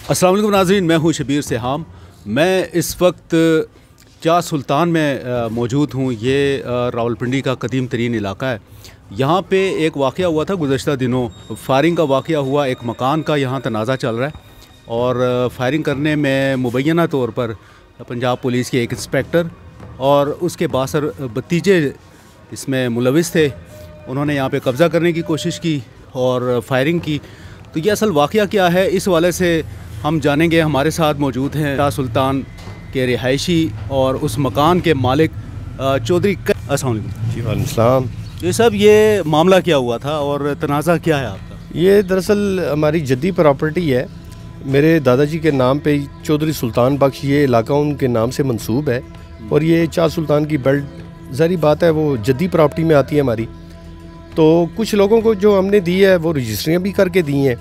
अस्सलाम वालेकुम नाज़रीन, मैं हूं शबीर सिहाम। मैं इस वक्त चार सुल्तान में मौजूद हूं। ये रावलपिंडी का कदीम तरीन इलाका है। यहाँ पे एक वाक़या हुआ था गुज़श्ता दिनों। फायरिंग का वाक़या हुआ, एक मकान का यहाँ तनाज़ा चल रहा है और फायरिंग करने में मुबैना तौर पर पंजाब पुलिस के एक इंस्पेक्टर और उसके बासर भतीजे इसमें मुलविस थे। उन्होंने यहाँ पे कब्ज़ा करने की कोशिश की और फायरिंग की। तो ये असल वाक़या क्या है, इस वाले से हम जानेंगे। हमारे साथ मौजूद हैं शाह सुल्तान के रिहायशी और उस मकान के मालिक चौधरी। अस्सलाम वालेकुम। जी वालेकुम सलाम। ये सब ये मामला क्या हुआ था और तनाज़ा क्या है आपका? ये दरअसल हमारी जद्दी प्रॉपर्टी है। मेरे दादाजी के नाम पे चौधरी सुल्तान बख्श, ये इलाका उनके नाम से मंसूब है और ये चार सुल्तान की बेल्ट, ज़ाहिर बात है वो जद्दी प्रॉपर्टी में आती है हमारी। तो कुछ लोगों को जो हमने दी है वो रजिस्ट्रियाँ भी करके दी हैं,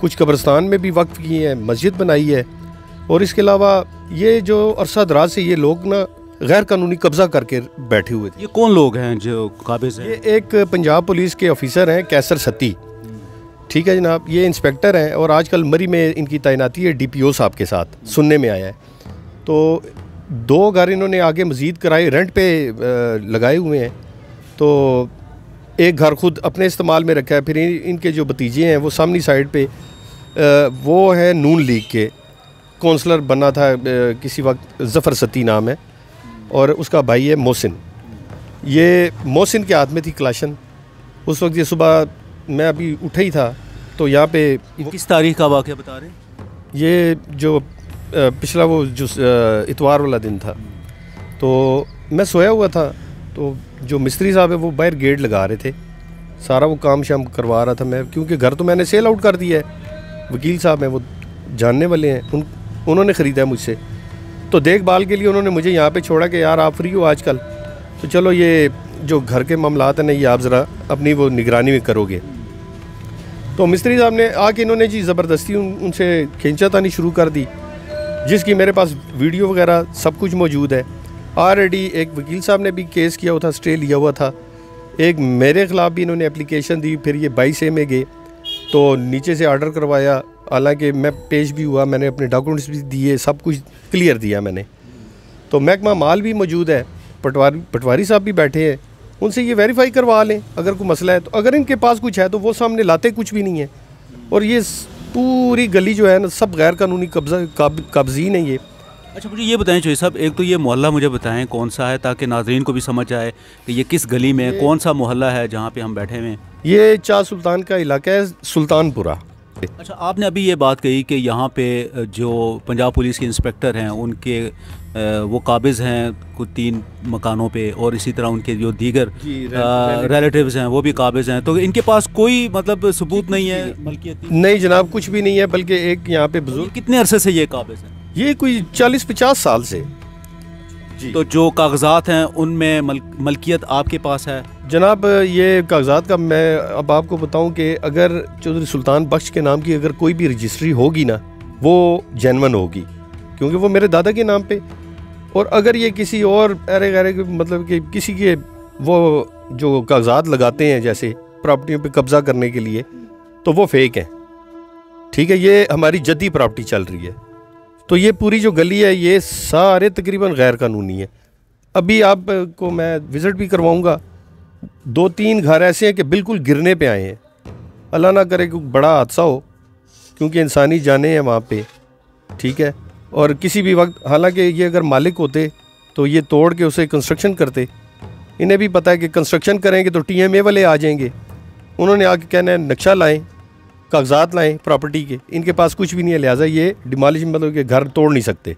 कुछ कब्रिस्तान में भी वक्फ की हैं, मस्जिद बनाई है। और इसके अलावा ये जो अरसा दराज से ये लोग ना गैर कानूनी कब्ज़ा करके बैठे हुए थे। ये कौन लोग हैं जो काबिज़ हैं? ये एक पंजाब पुलिस के ऑफिसर हैं, कैसर सत्ती। ठीक है जनाब, ये इंस्पेक्टर हैं और आजकल मरी में इनकी तैनाती है DPO साहब के साथ, सुनने में आया है। तो 2 घर इन्होंने आगे मज़ीद कराए, रेंट पे लगाए हुए हैं। तो एक घर खुद अपने इस्तेमाल में रखा है। फिर इनके जो भतीजे हैं वो सामनी साइड पे वो है नून लीग के कौंसलर बना था किसी वक्त, ज़फ़र सत्ती नाम है, और उसका भाई है मोहसिन। ये मोहसिन के हाथ में थी कलाशन। उस वक्त ये सुबह मैं अभी उठा ही था तो यहाँ पे किस तारीख का वाक़या बता रहे हैं? ये जो पिछला वो जो इतवार वाला दिन था, तो मैं सोया हुआ था। तो जो मिस्त्री साहब है वो बाहर गेट लगा रहे थे, सारा वो काम शाम करवा रहा था मैं, क्योंकि घर तो मैंने सेल आउट कर दिया है। वकील साहब हैं वो जानने वाले हैं, उन्होंने ख़रीदा है मुझसे। तो देखभाल के लिए उन्होंने मुझे यहाँ पे छोड़ा कि यार आप फ्री हो आजकल, तो चलो ये जो घर के मामलात हैं ना ये आप ज़रा अपनी वो निगरानी में करोगे। तो मिस्त्री साहब ने आके इन्होंने जी ज़बरदस्ती उनसे खींचातानी शुरू कर दी, जिसकी मेरे पास वीडियो वगैरह सब कुछ मौजूद है। ऑलरेडी एक वकील साहब ने भी केस किया हुआ था, स्टे लिया हुआ था। एक मेरे ख़िलाफ़ भी इन्होंने एप्लीकेशन दी। फिर ये 22A में गए तो नीचे से ऑर्डर करवाया, हालांकि मैं पेश भी हुआ, मैंने अपने डॉक्यूमेंट्स भी दिए, सब कुछ क्लियर दिया मैंने। तो महकमा माल भी मौजूद है, पटवारी साहब भी बैठे हैं, उनसे ये वेरीफाई करवा लें अगर कोई मसला है। तो अगर इनके पास कुछ है तो वो सामने लाते कुछ भी नहीं है। और ये पूरी गली जो है ना सब गैर कानूनी कब्ज़ीन है ये। अच्छा, मुझे ये बताएं चौधरी साहब, एक तो ये मोहल्ला मुझे बताएं कौन सा है, ताकि नाजरीन को भी समझ आए कि ये किस गली में कौन सा मोहल्ला है जहाँ पे हम बैठे हुए हैं। ये चार सुल्तान का इलाका है, सुल्तानपुरा। अच्छा, आपने अभी ये बात कही कि यहाँ पे जो पंजाब पुलिस के इंस्पेक्टर हैं उनके वो काबिज़ हैं कुछ 3 मकानों पे, और इसी तरह उनके जो दीगर रिलेटिव्स हैं वो भी काबिज़ हैं। तो इनके पास कोई मतलब सबूत नहीं है मलकियत? नहीं जनाब, कुछ भी नहीं है। बल्कि एक यहाँ पे बुजुर्ग, कितने अरसे से ये काबिज़ हैं? ये कोई 40-50 साल से जी। तो जो कागजात हैं उनमें मलकियत आपके पास है? जनाब ये कागजात का मैं अब आपको बताऊं कि अगर चौधरी सुल्तान बख्श के नाम की अगर कोई भी रजिस्ट्री होगी ना वो जेन्युइन होगी, क्योंकि वो मेरे दादा के नाम पे। और अगर ये किसी और अरे गरे मतलब कि किसी के वो जो कागजात लगाते हैं जैसे प्रॉपर्टियों पे कब्ज़ा करने के लिए, तो वो फेक हैं। ठीक है, ये हमारी जद्दी प्रॉपर्टी चल रही है। तो ये पूरी जो गली है ये सारे तकरीबन गैर कानूनी है। अभी आपको मैं विज़िट भी करवाऊंगा। 2-3 घर ऐसे हैं कि बिल्कुल गिरने पे आए हैं। अल्लाह ना करे कि बड़ा हादसा हो, क्योंकि इंसानी जाने हैं वहाँ पे। ठीक है, और किसी भी वक्त, हालांकि ये अगर मालिक होते तो ये तोड़ के उसे कंस्ट्रक्शन करते। इन्हें भी पता है कि कंस्ट्रक्शन करेंगे तो TMA वाले आ जाएंगे। उन्होंने आके कहना है नक्शा लाएँ, कागजात लाएं प्रॉपर्टी के, इनके पास कुछ भी नहीं है, लिहाजा ये डिमोलिश मतलब कि घर तोड़ नहीं सकते।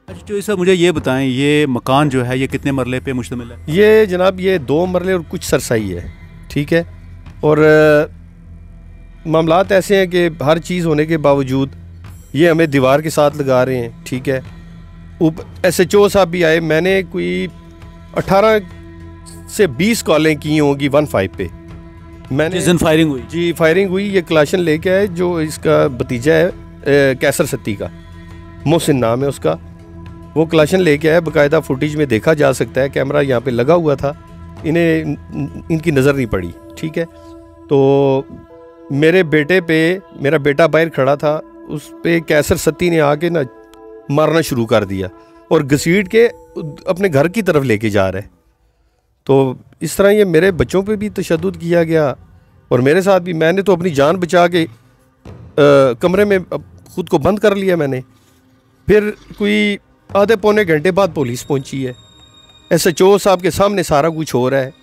अच्छा चौधरी साहब, मुझे ये बताएं ये मकान जो है ये कितने मरले पे मुश्तमिल है? ये जनाब ये 2 मरले और कुछ सरसाई है। ठीक है, और मामलात ऐसे हैं कि हर चीज़ होने के बावजूद ये हमें दीवार के साथ लगा रहे हैं। ठीक है, SHO साहब भी आए, मैंने कोई 18 से 20 कॉलें की होंगी 15 पे। मैंने जिस दिन फायरिंग हुई? जी फायरिंग हुई। ये कलाशन लेके आए, जो इसका भतीजा है कैसर सत्ती का, मोहसिन नाम है उसका, वो कलाशन लेके आया। बाकायदा फुटेज में देखा जा सकता है, कैमरा यहाँ पे लगा हुआ था, इन्हें इनकी नज़र नहीं पड़ी। ठीक है, तो मेरे बेटे पे, मेरा बेटा बाहर खड़ा था, उस पे कैसर सत्ती ने आके ना मारना शुरू कर दिया और घसीट के अपने घर की तरफ लेके जा रहे। तो इस तरह ये मेरे बच्चों पे भी तशद्दुद किया गया और मेरे साथ भी। मैंने तो अपनी जान बचा के कमरे में ख़ुद को बंद कर लिया मैंने। फिर कोई आधे पौने घंटे बाद पुलिस पहुंची है। SHO साहब के सामने सारा कुछ हो रहा है,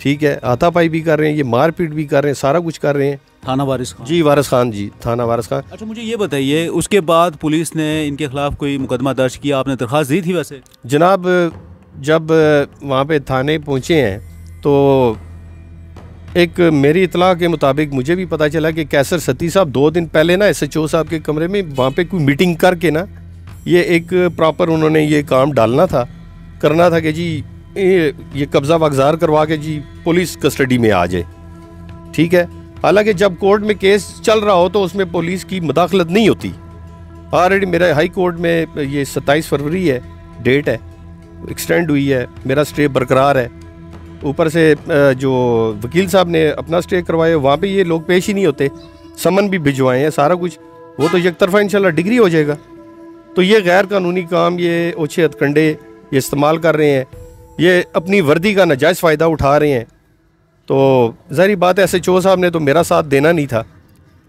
ठीक है, हाथापाई भी कर रहे हैं, ये मारपीट भी कर रहे हैं, सारा कुछ कर रहे हैं। थाना वारिस खान? जी, वारिस खान जी, थाना वारिस खान। अच्छा, मुझे ये बताइए, उसके बाद पुलिस ने इनके खिलाफ कोई मुकदमा दर्ज किया? आपने दरख्वास्त दी थी वैसे? जनाब, जब वहाँ पे थाने पहुँचे हैं तो एक मेरी इतला के मुताबिक मुझे भी पता चला कि कैसर सत्ती साहब 2 दिन पहले ना SHO साहब के कमरे में वहाँ पे कोई मीटिंग करके ना ये एक प्रॉपर उन्होंने ये काम डालना था, करना था कि जी ये कब्ज़ा वगज़ार करवा के जी पुलिस कस्टडी में आ जाए, ठीक है। हालांकि जब कोर्ट में केस चल रहा हो तो उसमें पुलिस की मुदाखलत नहीं होती। ऑलरेडी मेरा हाई कोर्ट में ये 27 फरवरी है, डेट है, एक्सटेंड हुई है, मेरा स्टे बरकरार है। ऊपर से जो वकील साहब ने अपना स्टे करवाए, वहाँ पे ये लोग पेश ही नहीं होते, समन भी भिजवाए हैं, सारा कुछ। वो तो एक तरफा इंशाल्लाह डिग्री हो जाएगा। तो ये गैर कानूनी काम, ये ओछे हथकंडे ये इस्तेमाल कर रहे हैं, ये अपनी वर्दी का नाजायज़ फ़ायदा उठा रहे हैं। तो ज़ाहिर बात है SHO साहब ने तो मेरा साथ देना नहीं था।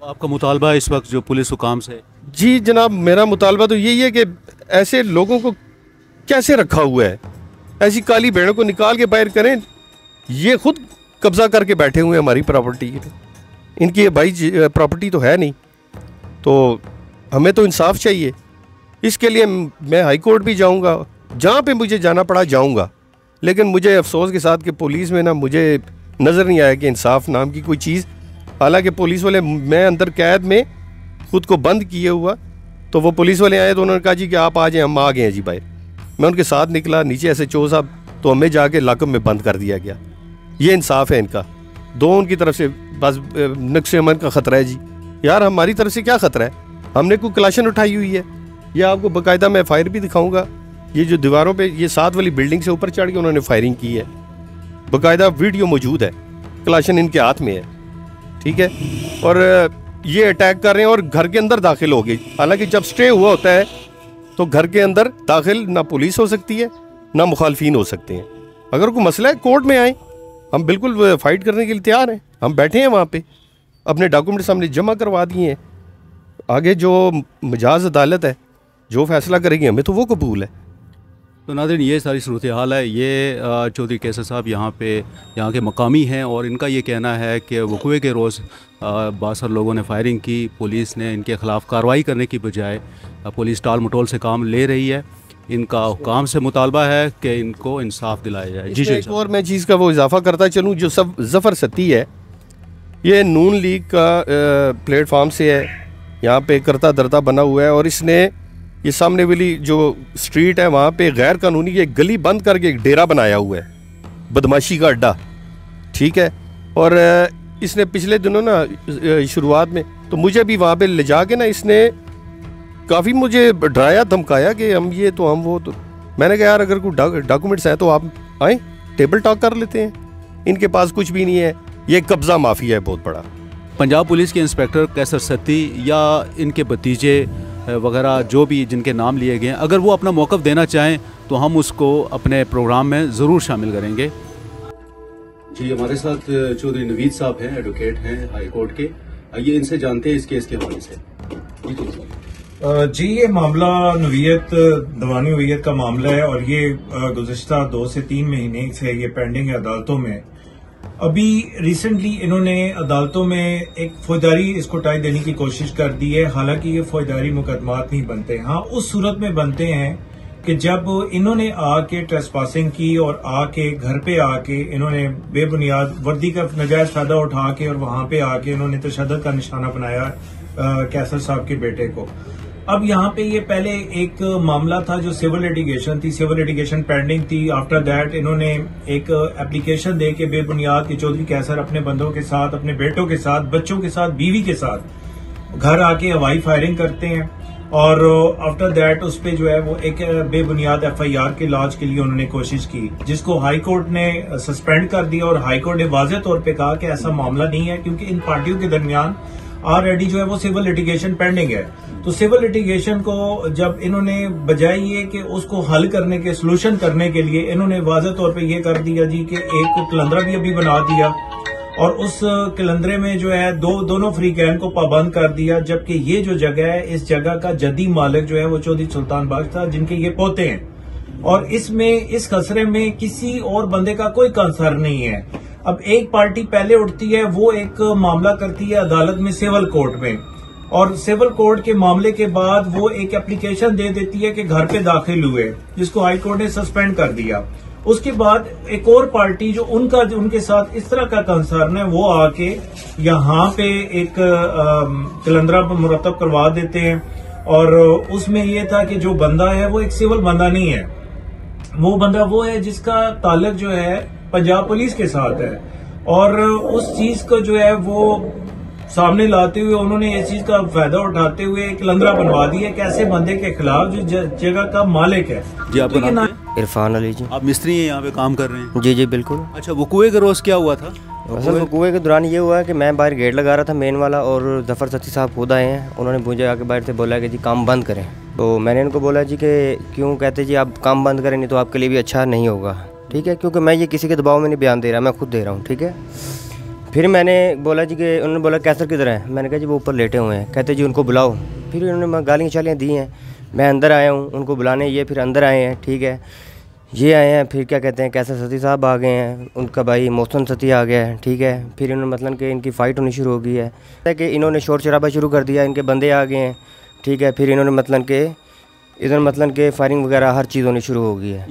आपका मुतालबा इस वक्त जो पुलिस हुकाम से? जी जनाब, मेरा मुतालबा तो यही है कि ऐसे लोगों को कैसे रखा हुआ है, ऐसी काली भेड़ों को निकाल के बाहर करें। ये खुद कब्ज़ा करके बैठे हुए हैं हमारी प्रॉपर्टी। इनकी भाई प्रॉपर्टी तो है नहीं, तो हमें तो इंसाफ चाहिए। इसके लिए मैं हाई कोर्ट भी जाऊंगा, जहाँ पे मुझे जाना पड़ा जाऊंगा। लेकिन मुझे अफसोस के साथ कि पुलिस में ना मुझे नज़र नहीं आया कि इंसाफ नाम की कोई चीज़। हालांकि पुलिस वाले, मैं अंदर कैद में खुद को बंद किए हुआ, तो वो पुलिस वाले आए तो उन्होंने कहा जी कि आप आ जाएं, हम आ गए हैं जी भाई। मैं उनके साथ निकला नीचे SHO साहब, तो हमें जाके लाकअप में बंद कर दिया गया। ये इंसाफ है इनका? दो उनकी तरफ से बस नक्शे अमन का ख़तरा है जी। यार हमारी तरफ से क्या ख़तरा है? हमने कोई क्लाशन उठाई हुई है? या आपको बाकायदा मैं फायर भी दिखाऊंगा। ये जो दीवारों पे ये 7 वाली बिल्डिंग से ऊपर चढ़ के उन्होंने फायरिंग की है, बाकायदा वीडियो मौजूद है, क्लाशन इनके हाथ में है, ठीक है। और ये अटैक कर रहे हैं और घर के अंदर दाखिल हो गए। हालांकि जब स्टे हुआ होता है तो घर के अंदर दाखिल ना पुलिस हो सकती है ना मुखालफिन हो सकते हैं। अगर कोई मसला है कोर्ट में आए, हम बिल्कुल फाइट करने के लिए तैयार हैं। हम बैठे हैं वहाँ पे, अपने डॉक्यूमेंट सामने जमा करवा दिए हैं। आगे जो मजाज अदालत है जो फैसला करेगी हमें तो वो कबूल है। तो नाज़रीन, ये सारी सूरत हाल है। ये चौधरी कैसर साहब यहाँ के मकामी हैं और इनका ये कहना है कि वक़ुए के रोज़ बासर लोगों ने फायरिंग की। पुलिस ने इनके ख़िलाफ़ कार्रवाई करने की बजाय पुलिस टाल मटोल से काम ले रही है। इनका हुकाम से मुतालबा है कि इनको इंसाफ दिलाया जाए। जी एक और मैं चीज़ का वो इजाफा करता चलूँ, जो सब ज़फ़र सत्ती है ये नून लीग का प्लेटफार्म से है, यहाँ पे करता धरता बना हुआ है। और इसने ये सामने वाली जो स्ट्रीट है वहाँ पे गैर कानूनी एक गली बंद करके एक डेरा बनाया हुआ है, बदमाशी का अड्डा, ठीक है। और इसने पिछले दिनों ना शुरुआत में तो मुझे भी वहाँ पे ले जाके ना इसने काफ़ी मुझे डराया धमकाया कि हम ये तो हम वो। तो मैंने कहा यार अगर कोई डॉक्यूमेंट्स हैं तो आप आए, टेबल टॉक कर लेते हैं। इनके पास कुछ भी नहीं है, ये कब्ज़ा माफिया है बहुत बड़ा। पंजाब पुलिस के इंस्पेक्टर कैसर सत्ती या इनके भतीजे वगैरह जो भी जिनके नाम लिए गए हैं, अगर वो अपना मौक़िफ़ देना चाहें तो हम उसको अपने प्रोग्राम में ज़रूर शामिल करेंगे। जी, हमारे साथ चौधरी नवीद साहब हैं, एडवोकेट हैं हाई कोर्ट के। आइए इनसे जानते हैं इस केस के हवाले से। जी, ये मामला नवीयत दवानी हुईयत का मामला है और ये गुज़श्ता 2 से 3 महीने से ये पेंडिंग है अदालतों में। अभी रिसेंटली इन्होंने अदालतों में एक फौजदारी इसको टाई देने की कोशिश कर दी है। हालांकि ये फौजदारी मुकदमात नहीं बनते, हाँ उस सूरत में बनते हैं कि जब इन्होंने आके ट्रेसपासिंग की और आके घर पे आके इन्होंने बेबुनियाद वर्दी का नाजायज फायदा उठा के और वहां पे आके इन्होंने तशद्दुद का निशाना बनाया कैसर साहब के बेटे को। अब यहाँ पे ये पहले एक मामला था जो सिविल लिटिगेशन थी, सिविल लिटिगेशन पेंडिंग थी। आफ्टर दैट इन्होंने एक एप्लीकेशन दे के बेबुनियाद कि चौधरी कैसर अपने बंदों के साथ, अपने बेटों के साथ, बच्चों के साथ, बीवी के साथ घर आके हवाई फायरिंग करते हैं और आफ्टर दैट उस पे जो है वो एक बेबुनियाद FIR के लॉन्च के लिए उन्होंने कोशिश की, जिसको हाई कोर्ट ने सस्पेंड कर दिया। और हाई कोर्ट ने वाज़ेह तौर पे कहा कि ऐसा मामला नहीं है, क्योंकि इन पार्टियों के दरमियान ऑलरेडी जो है वो सिविल लिटिगेशन पेंडिंग है। तो सिविल लिटिगेशन को जब इन्होंने बजाय ये कि उसको हल करने के सोल्यूशन करने के लिए इन्होंने वाज़ेह तौर पे ये कर दिया जी कि एक कलंदरा भी अभी बना दिया और उस कलंदरे में जो है दोनों फ्रीकैन को पाबंद कर दिया, जबकि ये जो जगह है इस जगह का जदी मालिक जो है वो चौधरी सुल्तान बख्श था, जिनके ये पोते हैं। और इसमें इस खसरे में किसी और बंदे का कोई कंसर्न नहीं है। अब एक पार्टी पहले उठती है, वो एक मामला करती है अदालत में सिविल कोर्ट में, और सिविल कोर्ट के मामले के बाद वो एक एप्लीकेशन दे देती है कि घर पे दाखिल हुए, जिसको हाई कोर्ट ने सस्पेंड कर दिया। उसके बाद एक और पार्टी जो उनके साथ इस तरह का कंसर्न है, वो आके यहाँ पे एक कलंदरा मुरतब करवा देते हैं। और उसमें ये था कि जो बंदा है वो एक सिविल बंदा नहीं है, वो बंदा वो है जिसका ताल्लुक जो है पंजाब पुलिस के साथ है। और उस चीज को जो है वो सामने लाते हुए उन्होंने इस चीज का फायदा उठाते हुए एक कलंदरा बनवा दिया एक ऐसे बंदे के खिलाफ जो जगह का मालिक है। जी, आपका नाम? इरफान अली जी। आप मिस्त्री हैं, यहाँ पे काम कर रहे हैं? जी जी बिल्कुल। अच्छा, वो कुएं का रोज़ क्या हुआ था? असल वो कुएं के दौरान ये हुआ है कि मैं बाहर गेट लगा रहा था मेन वाला, और जफ़र सती साहब खुद आए हैं। उन्होंने मुझे आके बाहर से बोला कि जी काम बंद करें। तो मैंने इनको बोला जी कि क्यों? कहते जी आप काम बंद करें नहीं तो आपके लिए भी अच्छा नहीं होगा, ठीक है, क्योंकि मैं ये किसी के दबाव में नहीं बयान दे रहा, मैं खुद दे रहा हूँ, ठीक है। फिर मैंने बोला जी कि उन्होंने बोला कैसर किधर है? मैंने कहा जी वो ऊपर लेटे हुए हैं। कहते जी उनको बुलाओ। फिर उन्होंने गालियाँ चालियाँ दी हैं, मैं अंदर आया हूँ उनको बुलाने, ये फिर अंदर आए हैं, ठीक है, ये आए हैं। फिर क्या कहते हैं कैसर सती साहब आ गए हैं, उनका भाई मोहसिन सती आ गया है, ठीक है। फिर इन्होंने मतलब कि इनकी फ़ाइट होनी शुरू हो गई है कि इन्होंने शोर शराबा शुरू कर दिया, इनके बंदे आ गए हैं, ठीक है। फिर इन्होंने मतलब कि इधर मतलब कि फायरिंग वगैरह हर चीज़ होनी शुरू हो गई है।